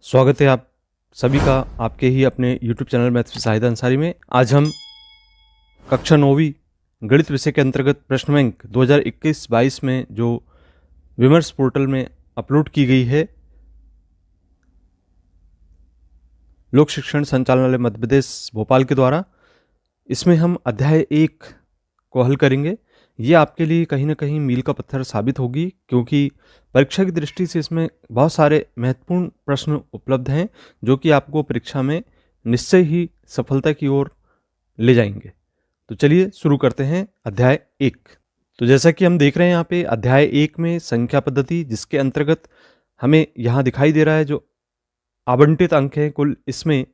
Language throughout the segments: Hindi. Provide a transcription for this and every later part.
स्वागत है आप सभी का आपके ही अपने YouTube channel maths with Shahid Ansari में। आज हम कक्षा 9वीं गणित विषय के अंतर्गत प्रश्न बैंक 2021-22 में जो विमर्श पोर्टल में अपलोड की गई है लोक शिक्षण संचालनालय मध्य प्रदेश भोपाल के द्वारा, इसमें हम अध्याय 1 को हल करेंगे। ये आपके लिए कहीं ना कहीं मील का पत्थर साबित होगी, क्योंकि परीक्षा की दृष्टि से इसमें बहुत सारे महत्वपूर्ण प्रश्न उपलब्ध हैं जो कि आपको परीक्षा में निश्चय ही सफलता की ओर ले जाएंगे। तो चलिए शुरू करते हैं अध्याय 1। तो जैसा कि हम देख रहे हैं यहाँ पे अध्याय 1 में संख्या पद्धति, जिसके अंतर्गत हमें यहाँ दिखाई दे रहा है जो आवंटित अंक हैं कुल इसमें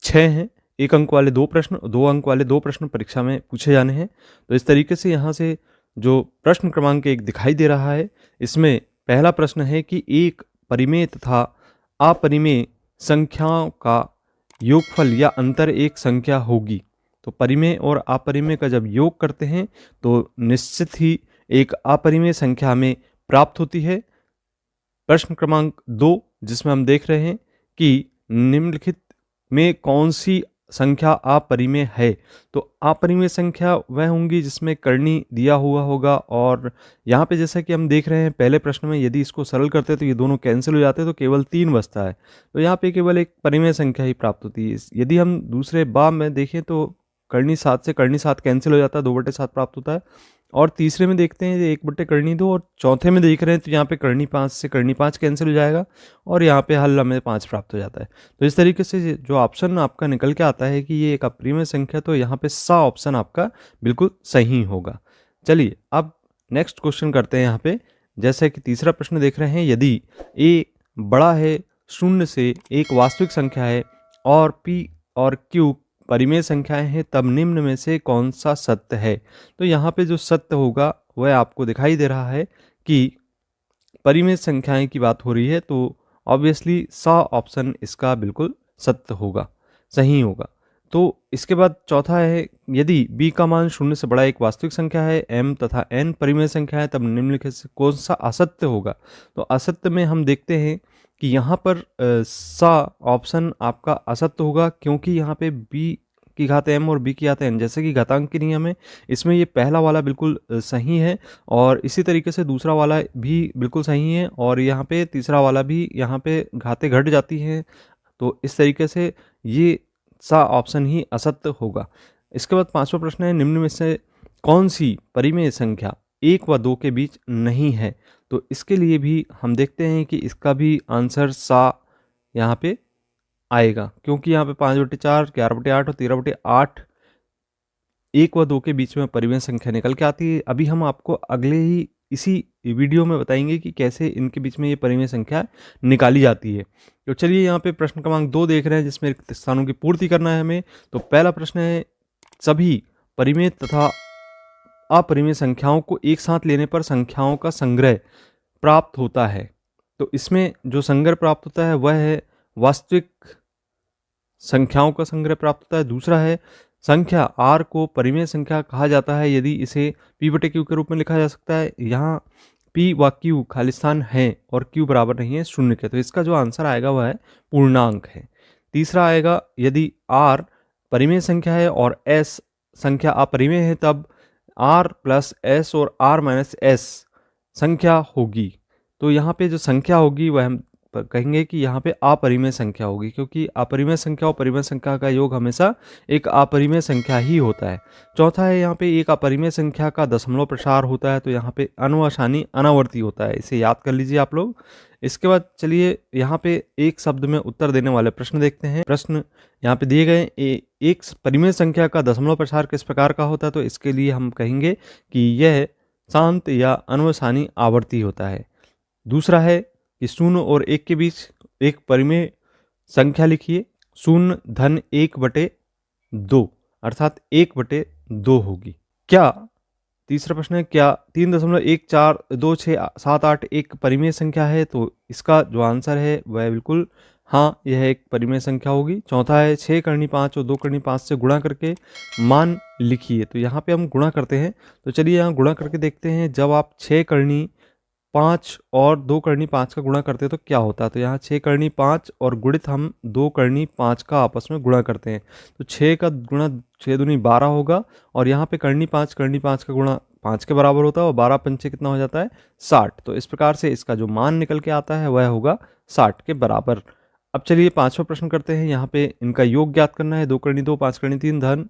6 हैं। 1 अंक वाले 2 प्रश्न, 2 अंक वाले 2 प्रश्न परीक्षा में पूछे जाने हैं। तो इस तरीके से यहाँ से जो प्रश्न क्रमांक 1 दिखाई दे रहा है, इसमें पहला प्रश्न है कि एक परिमेय तथा अपरिमेय संख्याओं का योगफल या अंतर एक संख्या होगी। तो परिमेय और अपरिमेय का जब योग करते हैं तो निश्चित ही एक अपरिमेय संख्या हमें प्राप्त होती है। प्रश्न क्रमांक 2, जिसमें हम देख रहे हैं कि निम्नलिखित में कौन सी संख्या अपरिमेय है। तो अपरिमेय संख्या वह होंगी जिसमें कर्णी दिया हुआ होगा, और यहाँ पे जैसा कि हम देख रहे हैं पहले प्रश्न में यदि इसको सरल करते तो ये दोनों कैंसिल हो जाते, तो केवल 3 बचता है। तो यहाँ पे केवल एक परिमेय संख्या ही प्राप्त होती है। यदि हम दूसरे बा में देखें तो कर्णी 7 से कर्णी 7 कैंसिल हो जाता है, 2/7 प्राप्त होता है। और तीसरे में देखते हैं 1/कर्णी 2, और चौथे में देख रहे हैं तो यहाँ पे कर्णी 5 से कर्णी 5 कैंसिल हो जाएगा, और यहाँ पे हल हमें 5 प्राप्त हो जाता है। तो इस तरीके से जो ऑप्शन आपका निकल के आता है कि ये एक अपरिमेय संख्या, तो यहाँ पे सा ऑप्शन आपका बिल्कुल सही होगा। चलिए अब नेक्स्ट क्वेश्चन करते हैं। यहाँ पे जैसे कि तीसरा प्रश्न देख रहे हैं, यदि ए बड़ा है 0 से एक वास्तविक संख्या है और पी और क्यू परिमेय संख्याएं हैं, तब निम्न में से कौन सा सत्य है। तो यहाँ पे जो सत्य होगा वह आपको दिखाई दे रहा है कि परिमेय संख्याएं की बात हो रही है, तो ऑब्वियसली सा ऑप्शन इसका बिल्कुल सत्य होगा, सही होगा। तो इसके बाद चौथा है, यदि b का मान 0 से बड़ा एक वास्तविक संख्या है, m तथा n परिमेय संख्या है, तब निम्नलिखित से कौन सा असत्य होगा। तो असत्य में हम देखते हैं कि यहाँ पर सा ऑप्शन आपका असत्य होगा, क्योंकि यहाँ पे b की घात m और b की घात n, जैसे कि घातांक के नियम है, इसमें ये पहला वाला बिल्कुल सही है, और इसी तरीके से दूसरा वाला भी बिल्कुल सही है, और यहाँ पे तीसरा वाला भी, यहाँ पे घातें घट जाती हैं। तो इस तरीके से ये सा ऑप्शन ही असत्य होगा। इसके बाद 5वां प्रश्न है, निम्न में से कौन सी परिमेय संख्या 1 व 2 के बीच नहीं है। तो इसके लिए भी हम देखते हैं कि इसका भी आंसर सा यहाँ पे आएगा, क्योंकि यहाँ पे 5/4, 11/8 और 13/8 1 व 2 के बीच में परिमेय संख्या निकल के आती है। अभी हम आपको अगले ही इसी वीडियो में बताएंगे कि कैसे इनके बीच में ये परिमेय संख्या निकाली जाती है। तो चलिए यहाँ पे प्रश्न क्रमांक 2 देख रहे हैं, जिसमें रिक्त स्थानों की पूर्ति करना है हमें। तो पहला प्रश्न है, सभी परिमेय तथा अपरिमेय संख्याओं को एक साथ लेने पर संख्याओं का संग्रह प्राप्त होता है। तो इसमें जो संग्रह प्राप्त होता है वह है वास्तविक संख्याओं का संग्रह प्राप्त होता है। दूसरा है, संख्या r को परिमेय संख्या कहा जाता है यदि इसे p/q के रूप में लिखा जा सकता है। यहाँ p व q खालिस्तान है और q बराबर नहीं है 0 के, तो इसका जो आंसर आएगा वह है पूर्णांक है। तीसरा आएगा, यदि r परिमेय संख्या है और s संख्या अपरिमेय है, तब r + s और r - s संख्या होगी। तो यहाँ पे जो संख्या होगी वह हम कहेंगे कि यहाँ पे अपरिमेय संख्या होगी, क्योंकि अपरिमेय संख्या और परिमेय संख्या का योग हमेशा एक अपरिमेय संख्या ही होता है। चौथा है, यहाँ पे एक अपरिमेय संख्या का दशमलव प्रसार होता है, तो यहाँ पे अनुअसानी अनावर्ती होता है, इसे याद कर लीजिए आप लोग। इसके बाद चलिए यहाँ पे एक शब्द में उत्तर देने वाले प्रश्न देखते हैं। प्रश्न यहाँ पे दिए गए, एक परिमेय संख्या का दशमलव प्रसार किस प्रकार का होता है। तो इसके लिए हम कहेंगे कि यह शांत या अनुअसानी आवर्ती होता है। दूसरा है कि 0 और 1 के बीच एक परिमेय संख्या लिखिए, 0-1/2 अर्थात 1/2 होगी। क्या, तीसरा प्रश्न है, क्या 3.1426781 एक परिमेय संख्या है। तो इसका जो आंसर है वह बिल्कुल हाँ, यह एक परिमेय संख्या होगी। चौथा है, 6-5 और 2-5 से गुणा करके मान लिखिए। तो यहाँ पे हम गुणा करते हैं, तो चलिए यहाँ गुणा करके देखते हैं। जब आप 6 5 और 2 करनी 5 का गुणा करते हैं तो क्या होता है, तो यहाँ 6 करनी 5 और गुणित हम 2 करनी 5 का आपस में गुणा करते हैं, तो 6 का गुणा 6 दूनी 12 होगा, और यहाँ पे करनी 5 का गुणा 5 के बराबर होता है, और 12 पंचे कितना हो जाता है 60। तो इस प्रकार से इसका जो मान निकल के आता है वह होगा 60 के बराबर। अब चलिए 5वां प्रश्न करते हैं। यहाँ पे इनका योग ज्ञात करना है। 2 करनी 2, 5 करनी 3, धन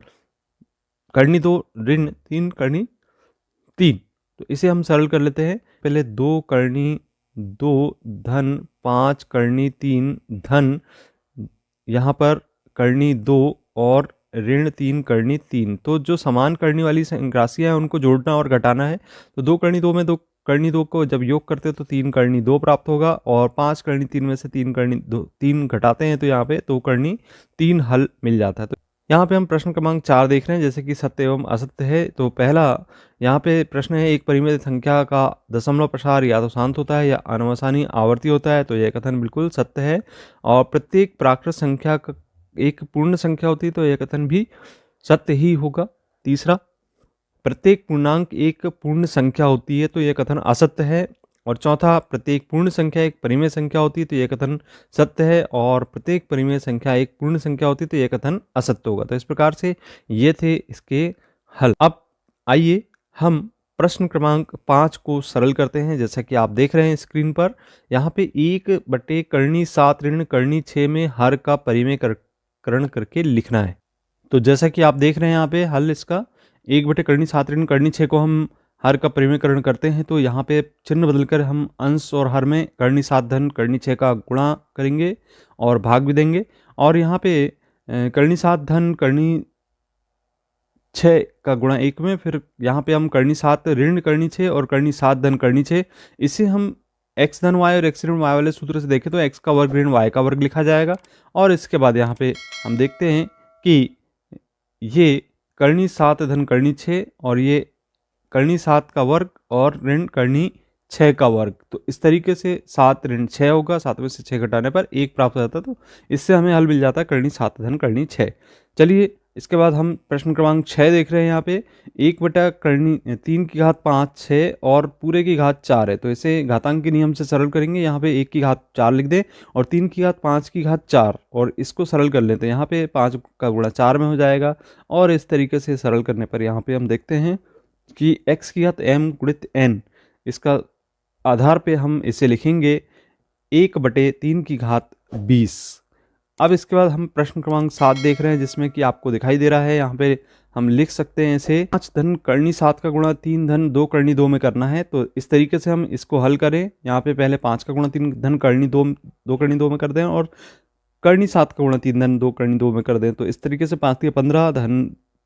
करनी 2 ऋण 3 करनी 3। तो इसे हम सरल कर लेते हैं। पहले 2 करनी 2 धन 5 करनी 3 धन यहाँ पर करनी 2 और ऋण 3 करनी 3। तो जो समान करनी वाली राशियाँ हैं उनको जोड़ना और घटाना है। तो 2 करनी 2 में 2 करनी 2 को जब योग करते हैं तो 3 करनी 2 प्राप्त होगा, और 5 करनी 3 में से 3 करनी 2 3 घटाते हैं तो यहाँ पे 2 करनी 3 हल मिल जाता है। तो यहाँ पे हम प्रश्न क्रमांक 4 देख रहे हैं, जैसे कि सत्य एवं असत्य है। तो पहला यहाँ पे प्रश्न है, एक परिमित संख्या का दशमलव प्रसार या तो शांत होता है या अनवसानी आवर्ती होता है। तो यह कथन बिल्कुल सत्य है। और प्रत्येक प्राकृत संख्या का एक पूर्ण संख्या होती है, तो यह कथन भी सत्य ही होगा। तीसरा, प्रत्येक पूर्णांक एक पूर्ण संख्या होती है, तो यह कथन असत्य है। और चौथा, प्रत्येक पूर्ण संख्या एक परिमेय संख्या होती है, तो यह कथन सत्य है। और प्रत्येक परिमेय संख्या एक पूर्ण संख्या होती है, तो यह कथन असत्य होगा। तो इस प्रकार से ये थे इसके हल। अब आइए हम प्रश्न क्रमांक 5 को सरल करते हैं। जैसा कि आप देख रहे हैं स्क्रीन पर, यहाँ पे 1 करनी 7 ऋण करनी 6 में हर का परिमेयकरण करके लिखना है। तो जैसा कि आप देख रहे हैं यहाँ पे हल इसका, 1 करनी 7 ऋण करनी 6 को हम हर का परिमेयकरण करते हैं, तो यहाँ पे चिन्ह बदलकर हम अंश और हर में करनी 7 धन करनी 6 का गुणा करेंगे और भाग भी देंगे। और यहाँ पे करनी 7 धन करनी 6 का गुणा 1 में, फिर यहाँ पे हम करनी 7 ऋण करनी 6 और करनी 7 धन करनी 6, इसे हम x धन y और x ऋण y वाले सूत्र से देखें तो x का वर्ग ऋण y का वर्ग लिखा जाएगा। और इसके बाद यहाँ पे हम देखते हैं कि ये करनी 7 धन करनी 6 और ये करनी 7 का वर्ग और ऋण करनी 6 का वर्ग। तो इस तरीके से 7 ऋण 6 होगा, 7 में से 6 घटाने पर 1 प्राप्त हो जाता है। तो इससे हमें हल मिल जाता है करनी 7 धन करनी 6। चलिए इसके बाद हम प्रश्न क्रमांक 6 देख रहे हैं। यहाँ पे 1/3 की घात 5 6 और पूरे की घात 4 है, तो इसे घातांक के नियम से सरल करेंगे। यहाँ पे 1 की घात 4 लिख दें और 3 की घात 5 की घात 4, और इसको सरल कर लेते हैं। यहाँ पे 5 का गुणा 4 में हो जाएगा, और इस तरीके से सरल करने पर यहाँ पे हम देखते हैं कि x की घात m गुणित n, इसका आधार पे हम इसे लिखेंगे 1/3 की घात 20। अब इसके बाद हम प्रश्न क्रमांक 7 देख रहे हैं, जिसमें कि आपको दिखाई दे रहा है यहाँ पे हम लिख सकते हैं इसे 5 धन करनी 7 का गुणा 3 धन 2 करनी 2 में करना है। तो इस तरीके से हम इसको हल करें। यहाँ पे पहले 5 का गुणा 3 धन करनी 2 करनी 2 में कर दें, और करनी 7 का गुणा 3 धन 2 करनी 2 में कर दें। तो इस तरीके से 5 के 15 धन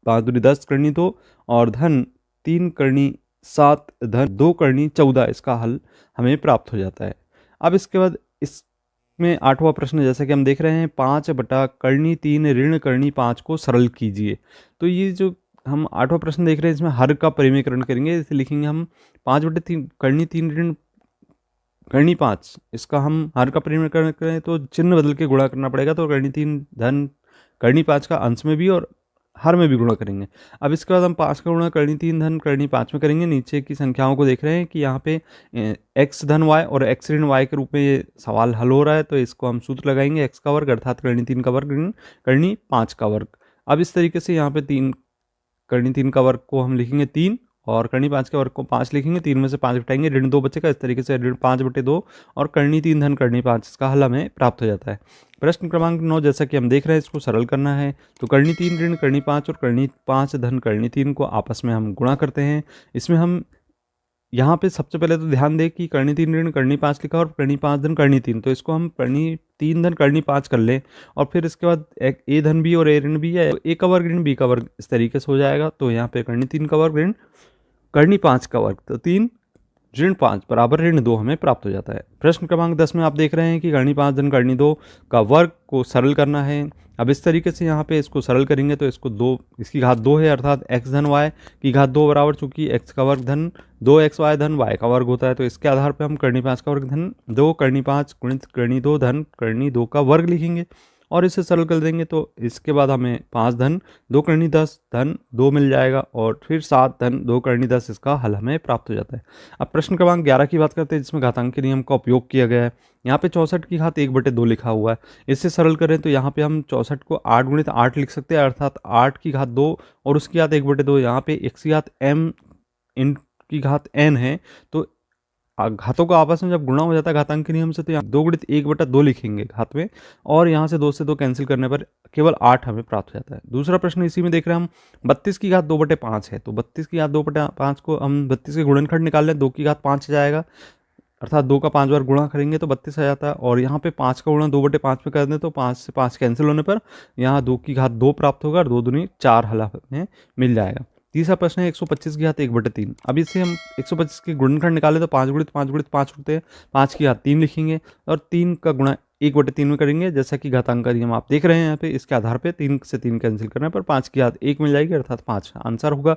5 दूनी 10 करनी 2 और धन 3 करनी 7 धन 2 करनी 14, इसका हल हमें प्राप्त हो जाता है। अब इसके बाद इसमें 8वां प्रश्न, जैसे कि हम देख रहे हैं 5/करनी 3 ऋण करनी 5 को सरल कीजिए। तो ये जो हम 8वां प्रश्न देख रहे हैं, इसमें हर का परिमेयकरण करेंगे। इसे लिखेंगे हम 5/3 करनी 3 ऋण करनी 5, इसका हम हर का परिमेयकरण करें तो चिन्ह बदल के गुणा करना पड़ेगा। तो करनी 3 धन करनी 5 का अंश में भी और हर में भी गुणा करेंगे। अब इसके बाद हम 5 का गुणा करनी 3 धन करनी 5 में करेंगे। नीचे की संख्याओं को देख रहे हैं कि यहाँ पे x धन y और x ऋण y के रूप में ये सवाल हल हो रहा है, तो इसको हम सूत्र लगाएंगे x का वर्ग अर्थात करनी 3 का वर्ग ऋण करनी 5 का वर्ग। अब इस तरीके से यहाँ पे 3 करनी 3 का वर्ग को हम लिखेंगे 3 और करनी 5 के वर्ग को 5 लिखेंगे। 3 में से 5 घटाएंगे, ऋण 2 बचेगा। इस तरीके से ऋण 5/2 और करनी 3 धन करनी 5, इसका हल हमें प्राप्त हो जाता है। प्रश्न क्रमांक 9, जैसा कि हम देख रहे हैं, इसको सरल करना है। तो करनी 3 ऋण करनी 5 और करनी 5 धन करनी 3 को आपस में हम गुणा करते हैं। इसमें हम यहाँ पे सबसे पहले तो ध्यान दें कि करनी 3 ऋण करनी 5 लिखा और करनी 5 धन करनी 3, तो इसको हम करनी 3 धन करनी 5 कर लें। और फिर इसके बाद एक ए धन भी और ए ऋण भी है, ए का वर्ग ऋण बी का वर्ग, इस तरीके से हो जाएगा। तो यहाँ पे करनी 3 का वर्ग ऋण करनी 5 का वर्ग, तो 3 ऋण 5 बराबर ऋण 2 हमें प्राप्त हो जाता है। प्रश्न क्रमांक 10 में आप देख रहे हैं कि करनी 5 धन करनी 2 का वर्ग को सरल करना है। अब इस तरीके से यहाँ पे इसको सरल करेंगे तो इसको 2, इसकी घात 2 है अर्थात x धन y की घात 2 बराबर, चूंकि x का वर्ग धन 2xy धन y का वर्ग होता है, तो इसके आधार पे हम करनी 5 का वर्ग धन 2 करनी 5 गुणित करनी 2 धन करनी 2 का वर्ग लिखेंगे। और इसे सरल कर देंगे तो इसके बाद हमें 5 धन 2 करनी 10 धन 2 मिल जाएगा और फिर 7 धन 2 करनी 10 इसका हल हमें प्राप्त हो जाता है। अब प्रश्न क्रमांक 11 की बात करते हैं जिसमें घातांक के नियम का उपयोग किया गया है। यहाँ पे 64 की घात 1/2 लिखा हुआ है। इससे सरल करें तो यहाँ पे हम 64 को 8 गुणित 8 लिख सकते हैं, अर्थात 8 की घात 2 और उसकी घात 1/2। यहाँ पे x की घात m इन की घात n है, तो घातों का आपस में जब गुणा हो जाता है घातांक के नियम से तो यहाँ 2 गुणित 1/2 लिखेंगे घात में, और यहाँ से 2 से 2 कैंसिल करने पर केवल 8 हमें प्राप्त हो जाता है। दूसरा प्रश्न इसी में देख रहे हैं हम, 32 की घात 2/5 है, तो 32 की घात 2/5 को हम 32 के गुणनखंड निकाल लें, 2 की घात 5 आ जाएगा, अर्थात 2 का 5 बार गुणा करेंगे तो 32 आ जाता है। और यहाँ पे 5 का गुणा 2/5 पे कर दें तो 5 से 5 कैंसिल होने पर यहाँ 2 की घात 2 प्राप्त होगा और 2 दूनी 4 हल हमें मिल जाएगा। तीसरा प्रश्न है 125 की घात 1/3। अब इससे हम 125 के गुणनखंड निकालें तो 5 गुणित 5 गुणित 5 होते हैं, 5 की घात 3 लिखेंगे और 3 का गुणा 1/3 में करेंगे, जैसा कि घातांक का नियम आप देख रहे हैं यहाँ पे। इसके आधार पे 3 से 3 कैंसिल करने पर 5 की घात 1 मिल जाएगी, अर्थात 5 आंसर होगा।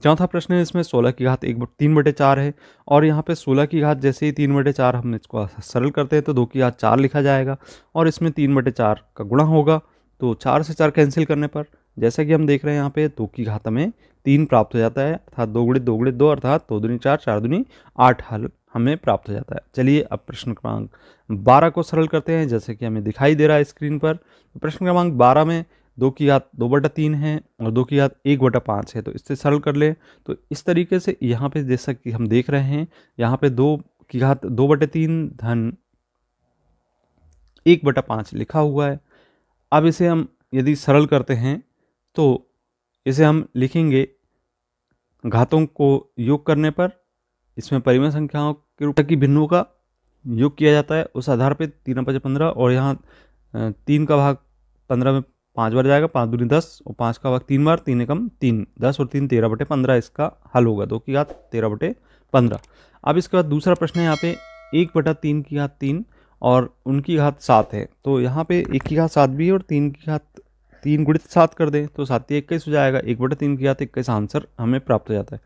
चौथा प्रश्न है इसमें 16 की घात 3/4 है और यहाँ पे 16 की घात जैसे ही 3/4 हम इसको सरल करते हैं तो 2 की घात 4 लिखा जाएगा और इसमें 3/4 का गुणा होगा, तो 4 से 4 कैंसिल करने पर जैसा कि हम देख रहे हैं यहाँ पे 2 की घात हमें 3 प्राप्त हो जाता है, अर्थात 2 गुणित 2 गुणित 2 अर्थात 2 दूनी 4 4 दूनी 8 हल हमें प्राप्त हो जाता है। चलिए अब प्रश्न क्रमांक 12 को सरल करते हैं जैसे कि हमें दिखाई दे रहा है स्क्रीन पर। प्रश्न क्रमांक 12 में 2 की घात 2/3 है और 2 की घात 1/5 है, तो इससे सरल कर ले। तो इस तरीके से यहाँ पे जैसा कि हम देख रहे हैं यहाँ पे 2 की घात 2/3 धन 1/5 लिखा हुआ है। अब इसे हम यदि सरल करते हैं तो इसे हम लिखेंगे घातों को योग करने पर इसमें परिमेय संख्याओं के रूप की भिन्नों का योग किया जाता है, उस आधार पे 3 5 15 और यहाँ 3 का भाग 15 में 5 बार जाएगा, 5 दूनी 10 और 5 का भाग 3 बार, 3 एकम 3 10 और 3 13/15 इसका हल होगा, 2 की घात 13/15। अब इसके बाद दूसरा प्रश्न है यहाँ पे 1/3 की घात 3 और उनकी घात 7 है, तो यहाँ पे 1 की घात 7 भी है और 3 की घात 3 गुणित 7 कर दें तो 7 21 हो जाएगा, 1/3 की घात 21 आंसर हमें प्राप्त हो जाता है।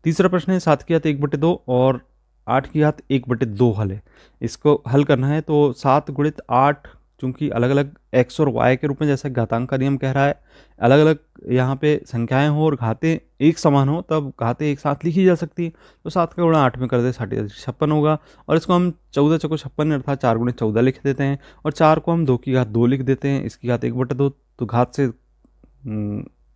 तीसरा प्रश्न है 7 की घात 1/2 और 8 की घात 1/2 हल है, इसको हल करना है तो 7 गुणित 8 चूंकि अलग अलग x और y के रूप में जैसे घातांक का नियम कह रहा है अलग अलग यहाँ पे संख्याएं हो और घातें एक समान हो तब घातें एक साथ लिखी जा सकती है, तो 7 का गुणा 8 में कर दे 56 होगा और इसको हम 14 चौको 56 अर्थात 4 गुणित 14 लिख देते हैं और 4 को हम 2 की घात 2 लिख देते हैं, इसकी घात 1/2, तो घात से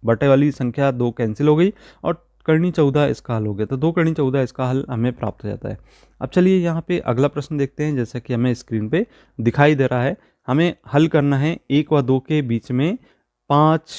बटे वाली संख्या 2 कैंसिल हो गई और करनी 14 इसका हल हो गया, तो 2 करनी 14 इसका हल हमें प्राप्त हो जाता है। अब चलिए यहाँ पे अगला प्रश्न देखते हैं जैसा कि हमें स्क्रीन पे दिखाई दे रहा है। हमें हल करना है 1 व 2 के बीच में 5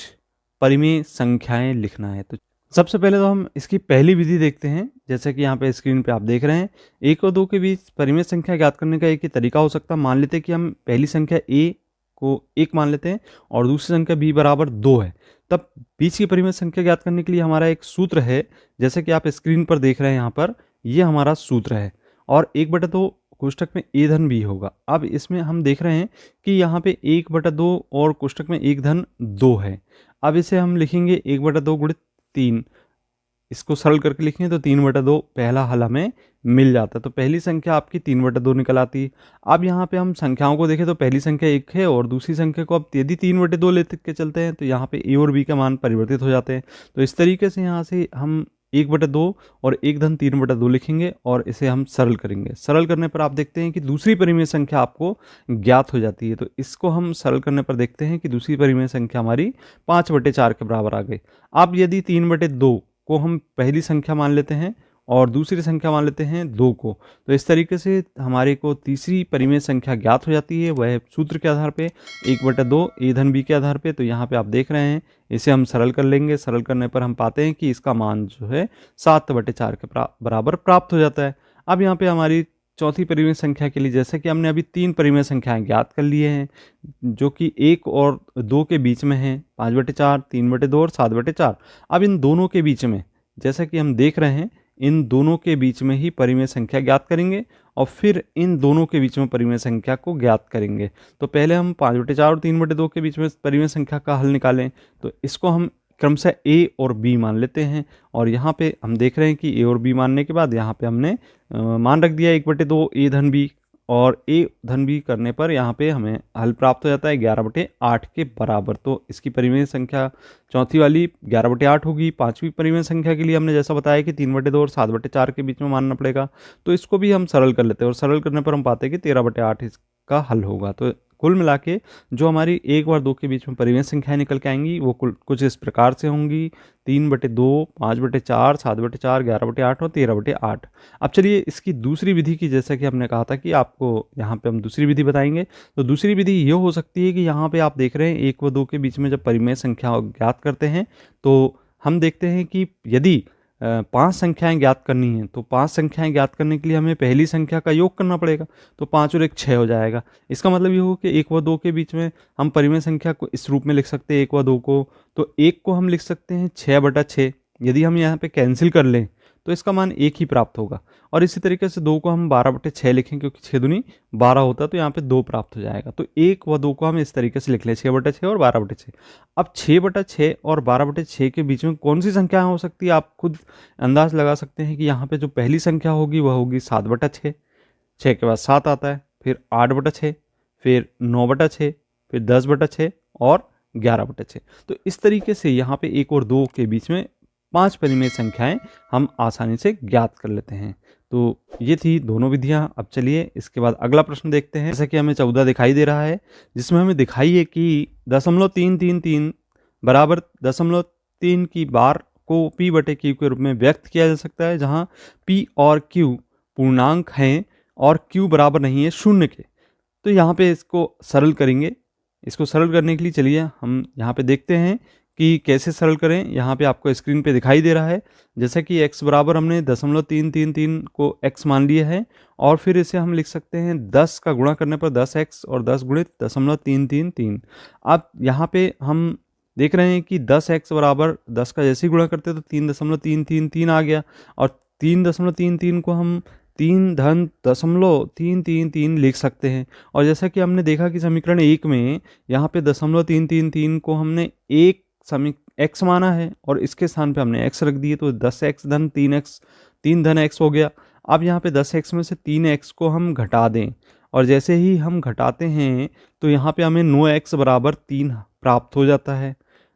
परिमेय संख्याएं लिखना है। तो सबसे पहले तो हम इसकी पहली विधि देखते हैं जैसा कि यहाँ पे स्क्रीन पे आप देख रहे हैं। 1 और 2 के बीच परिमेय संख्या ज्ञात करने का एक ही तरीका हो सकता है। मान लेते हैं कि हम पहली संख्या a को 1 मान लेते हैं और दूसरी संख्या b बराबर 2 है, तब बीच की परिमेय संख्या ज्ञात करने के लिए हमारा एक सूत्र है जैसे कि आप स्क्रीन पर देख रहे हैं, यहाँ पर ये हमारा सूत्र है और 1/2 कोष्ठक में a धन b होगा। अब इसमें हम देख रहे हैं कि यहाँ पे 1/2 और कोष्ठक में 1 धन 2 है। अब इसे हम लिखेंगे 1/2 गुणित 3, इसको सरल करके लिखेंगे तो 3/2 पहला हल हमें मिल जाता है, तो पहली संख्या आपकी 3/2 निकल आती है। अब यहाँ पे हम संख्याओं को देखें तो पहली संख्या 1 है और दूसरी संख्या को अब यदि 3/2 लेते के चलते हैं तो यहाँ पे a और b का मान परिवर्तित हो जाते हैं, तो इस तरीके से यहाँ से हम 1/2 और 1 धन 3/2 लिखेंगे और इसे हम सरल करेंगे। सरल करने पर आप देखते हैं कि दूसरी परिमेय संख्या आपको ज्ञात हो जाती है, तो इसको हम सरल करने पर देखते हैं कि दूसरी परिमेय संख्या हमारी 5/4 के बराबर आ गई। अब यदि 3/2 को हम पहली संख्या मान लेते हैं और दूसरी संख्या मान लेते हैं 2 को, तो इस तरीके से हमारे को तीसरी परिमेय संख्या ज्ञात हो जाती है, वह सूत्र के आधार पे 1/2 a धन b के आधार पे। तो यहाँ पे आप देख रहे हैं इसे हम सरल कर लेंगे, सरल करने पर हम पाते हैं कि इसका मान जो है 7/4 के बराबर प्राप्त हो जाता है। अब यहाँ पे हमारी चौथी परिमेय संख्या के लिए जैसे कि हमने अभी 3 परिमेय संख्याएं ज्ञात कर लिए हैं जो कि 1 और 2 के बीच में हैं, 5/4, 3/2 और 7/4। अब इन दोनों के बीच में जैसा कि हम देख रहे हैं इन दोनों के बीच में ही परिमेय संख्या ज्ञात करेंगे और फिर इन दोनों के बीच में परिमेय संख्या को ज्ञात करेंगे। तो पहले हम 5/4 और 3/2 के बीच में परिमेय संख्या का हल निकालें, तो इसको हम क्रमशः a और b मान लेते हैं और यहाँ पे हम देख रहे हैं कि a और b मानने के बाद यहाँ पे हमने मान रख दिया 1/2 a धन b और ए धन बी करने पर यहाँ पे हमें हल प्राप्त हो जाता है 11/8 के बराबर। तो इसकी परिमेय संख्या चौथी वाली 11/8 होगी। पांचवी परिमेय संख्या के लिए हमने जैसा बताया कि 3/2 और 7/4 के बीच में मानना पड़ेगा, तो इसको भी हम सरल कर लेते हैं और सरल करने पर हम पाते हैं कि 13/8 इसका हल होगा। तो कुल मिला के जो हमारी 1 और 2 के बीच में परिमेय संख्याएं निकल के आएंगी वो कुछ इस प्रकार से होंगी: 3/2, 5/4, 7/4, 11/8 और 13/8। अब चलिए इसकी दूसरी विधि की, जैसा कि हमने कहा था कि आपको यहाँ पे हम दूसरी विधि बताएंगे, तो दूसरी विधि ये हो सकती है कि यहाँ पे आप देख रहे हैं 1 व 2 के बीच में जब परिमेय संख्या ज्ञात करते हैं तो हम देखते हैं कि यदि 5 संख्याएं ज्ञात करनी है तो 5 संख्याएं ज्ञात करने के लिए हमें पहली संख्या का योग करना पड़ेगा। तो 5 और 1 6 हो जाएगा। इसका मतलब ये हो कि 1 व 2 के बीच में हम परिमेय संख्या को इस रूप में लिख सकते हैं 1 व 2 को। तो 1 को हम लिख सकते हैं 6/6। यदि हम यहाँ पे कैंसिल कर लें तो इसका मान 1 ही प्राप्त होगा। और इसी तरीके से 2 को हम 12/6 लिखें, क्योंकि 6 दूनी 12 होता है, तो यहाँ पे 2 प्राप्त हो जाएगा। तो 1 व 2 को हम इस तरीके से लिख लें 6/6 और 12/6। अब 6/6 और 12/6 के बीच में कौन सी संख्या हो सकती है, आप खुद अंदाज लगा सकते हैं कि यहाँ पे जो पहली संख्या होगी वह होगी 7/6। 6 के बाद 7 आता है, फिर 8/6, फिर 9/6, फिर 10/6 और 11/6। तो इस तरीके से यहाँ पे 1 और 2 के बीच में 5 परिमेय संख्याएं हम आसानी से ज्ञात कर लेते हैं। तो ये थी दोनों विधियां। अब चलिए इसके बाद अगला प्रश्न देखते हैं। जैसे कि हमें 14 दिखाई दे रहा है, जिसमें हमें दिखाई है कि 0.333 बराबर 0.3 की बार को P/Q के रूप में व्यक्त किया जा सकता है, जहां P और Q पूर्णांक हैं और Q बराबर नहीं है 0 के। तो यहाँ पे इसको सरल करेंगे। इसको सरल करने के लिए चलिए हम यहाँ पे देखते हैं कि कैसे सरल करें। यहाँ पे आपको स्क्रीन पे दिखाई दे रहा है, जैसे कि x बराबर हमने 0.333 को x मान लिया है और फिर इसे हम लिख सकते हैं 10 का गुणा करने पर 10x और 10 गुणित 0.333। अब यहाँ पे हम देख रहे हैं कि 10x बराबर 10 का जैसे ही गुणा करते तो 3.333 आ गया और 3.33 को हम 3.333 लिख सकते हैं। और जैसा कि हमने देखा कि समीकरण 1 में यहाँ पे 0.333 को हमने एक x माना है और इसके स्थान पे हमने x रख दिए, तो 10x धन 3x 3 धन x हो गया। अब यहाँ पे 10x में से 3x को हम घटा दें और जैसे ही हम घटाते हैं तो यहाँ पे हमें 9x बराबर 3 प्राप्त हो जाता है,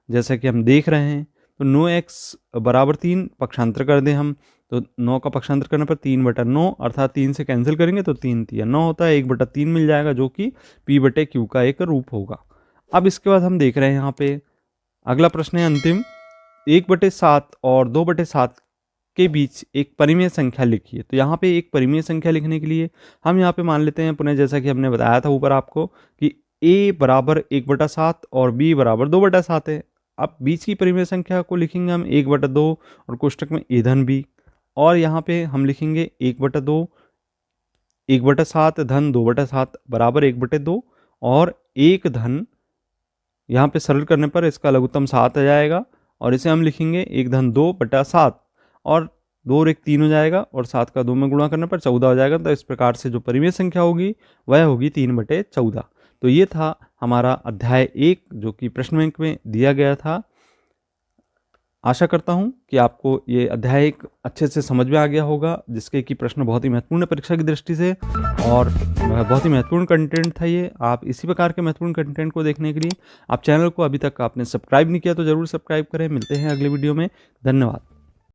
जैसा कि हम देख रहे हैं। तो 9x बराबर 3 पक्षांतर कर दें हम, तो 9 का पक्षांतर करने पर 3/9 अर्थात 3 से कैंसिल करेंगे तो 3 × 9 होता है, 1/3 मिल जाएगा, जो कि P/Q का एक रूप होगा। अब इसके बाद हम देख रहे हैं यहाँ पे अगला प्रश्न है अंतिम, 1/7 और 2/7 के बीच एक परिमेय संख्या लिखिए। तो यहाँ पे एक परिमेय संख्या लिखने के लिए हम यहाँ पे मान लेते हैं पुनः, जैसा कि हमने बताया था ऊपर आपको, कि a बराबर 1/7 और b बराबर 2/7 है। अब बीच की परिमेय संख्या को लिखेंगे हम 1/2 और कोष्टक में a धन b, और यहाँ पे हम लिखेंगे 1/2 1/7 धन 2/7 बराबर 1/2 और 1 धन, यहाँ पे सरल करने पर इसका लघुत्तम 7 आ जाएगा और इसे हम लिखेंगे 1 धन 2/7 और 2 और 1 3 हो जाएगा और 7 का 2 में गुणा करने पर 14 हो जाएगा। तो इस प्रकार से जो परिमेय संख्या होगी वह होगी 3/14। तो ये था हमारा अध्याय 1 जो कि प्रश्न बैंक में दिया गया था। आशा करता हूँ कि आपको ये अध्याय 1 अच्छे से समझ में आ गया होगा, जिसके कि प्रश्न बहुत ही महत्वपूर्ण परीक्षा की दृष्टि से और बहुत ही महत्वपूर्ण कंटेंट था ये। आप इसी प्रकार के महत्वपूर्ण कंटेंट को देखने के लिए आप चैनल को अभी तक आपने सब्सक्राइब नहीं किया तो जरूर सब्सक्राइब करें। मिलते हैं अगले वीडियो में। धन्यवाद।